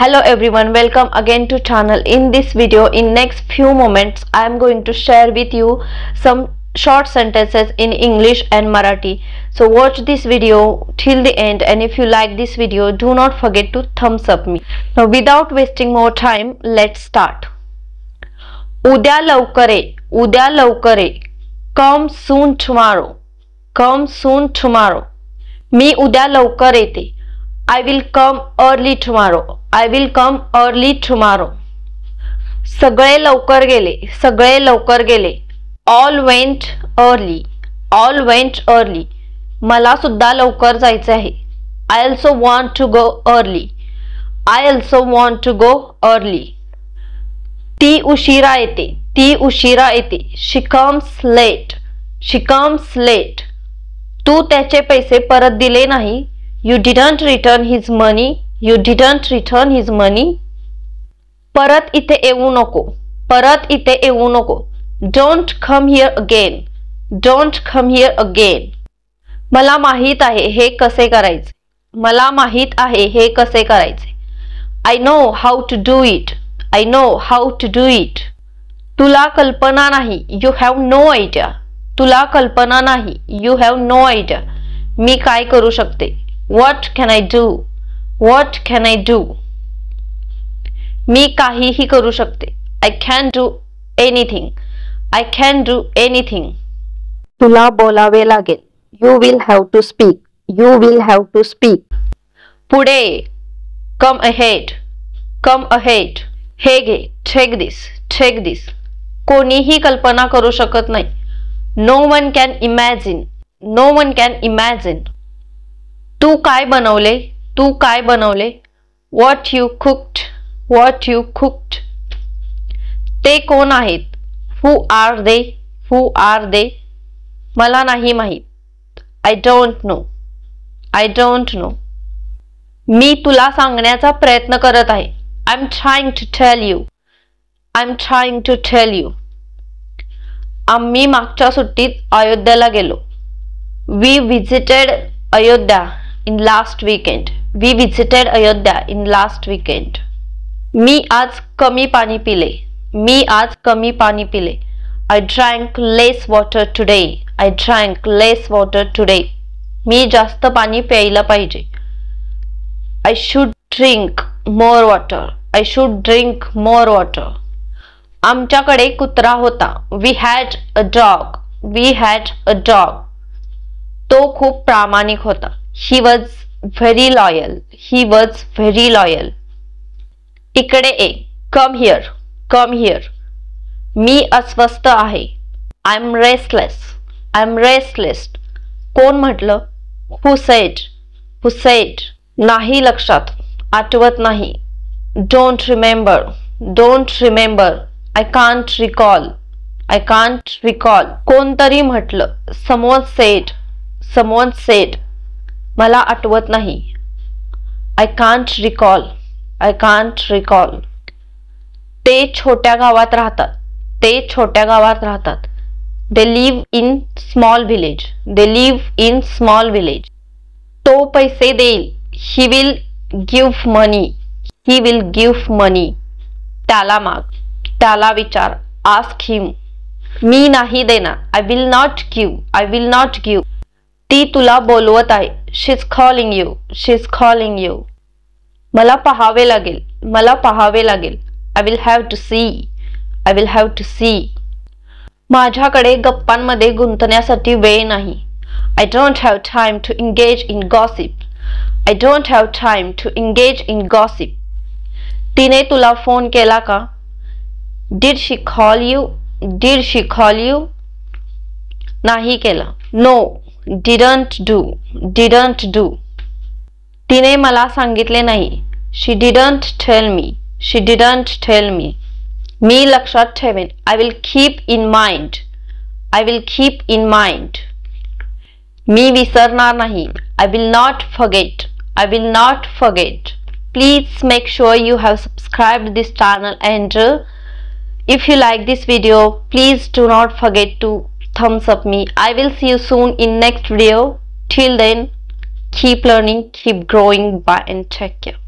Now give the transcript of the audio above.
Hello everyone, welcome again to channel. In this video, in next few moments, I am going to share with you some short sentences in English and Marathi. So watch this video till the end, and if you like this video, do not forget to thumbs up me. Now without wasting more time, let's start. उद्या लवकर ये, उद्या लवकर ये. Come soon tomorrow. Come soon tomorrow. मी उद्या लवकर येते. I will come early tomorrow. I will come early tomorrow. सगळे लवकर गेले. सगळे लवकर गेले. All went early. All went early. मला सुद्धा लवकर जायचे आहे. I also want to go early. I also want to go early. ती उशिरा येते. ती उशिरा येते. She comes late. She comes late. तू त्याचे पैसे परत दिले नाही. You didn't return his money. You didn't return his money. परत इथे येऊ नको. परत इथे येऊ नको. Don't come here again. Don't come here again. मला माहित आहे हे कसे करायचे. मला माहित आहे हे कसे करायचे. I know how to do it. I know how to do it. तुला कल्पना नाही. You have no idea. तुला कल्पना नाही. You have no idea. मी काय करू शकते. What can I do? What can I do? मी काहीही करू शकते. I can do anything. I can do anything. तुला बोलावे लागेल. You will have to speak. You will have to speak. पुढे. Come ahead. Come ahead. हे घे. Take this. Take this. कोणीही कल्पना करू शकत नाही. No one can imagine. No one can imagine. तू काय बनवले. तू काय बनवले. What you cooked. What you cooked. ते कोण आहेत. Who are they. Who are they. मला नाही माहित. I don't know. I don't know. मी तुला सांगण्याचा प्रयत्न करत आहे. I'm trying to tell you. I'm trying to tell you. आम्ही मागच्या सुट्टीत अयोध्येला गेलो. We visited Ayodhya in last weekend. We visited Ayodhya in last weekend. मी आज कमी पाणी पिले. मी आज कमी पाणी पिले. I drank less water today. I drank less water today. मी जास्त पाणी प्यायला पाहिजे. I should drink more water. I should drink more water. आमच्याकडे कुत्रा होता. We had a dog. We had a dog. तो खूप प्रामाणिक होता. He was very loyal. He was very loyal. इकडे ये. Come here. Come here. मी अस्वस्थ आहे. I'm restless. I'm restless. कोण म्हटलं. Who said. Who said. नाही लक्षात. आठवत नाही. Don't remember. Don't remember. I can't recall. I can't recall. कोणतरी म्हटलं. Someone said. Someone said. मला आठवत नाही. I can't recall. I can't recall. ते छोट्या गावात राहतात. ते छोट्या गावात राहतात. They live in small village. They live in small village. तो पैसे देईल. He will give money. He will give money. त्याला माग. त्याला विचार. Ask him. मी नाही देणार. I will not give. I will not give. ती तुला बोलवत आहे. She's calling you. She's calling you. मला पाहावे लागेल. मला पाहावे लागेल. I will have to see. I will have to see. माझ्याकडे गप्पांमध्ये गुंतण्यासाठी वेळ नाही. I don't have time to engage in gossip. I don't have time to engage in gossip. तिने तुला फोन केला का. Did she call you? Did she call you? नाही केला. No. Didn't do. Didn't do. तिने मला सांगितले नाही. She didn't tell me. She didn't tell me. मी लक्षात ठेवेन. I will keep in mind. I will keep in mind. मी विसरणार नाही. I will not forget. I will not forget. Please make sure you have subscribed this channel, and if you like this video, please do not forget to thumbs up me. I will see you soon in next video. Till then, keep learning, keep growing. Bye and take care.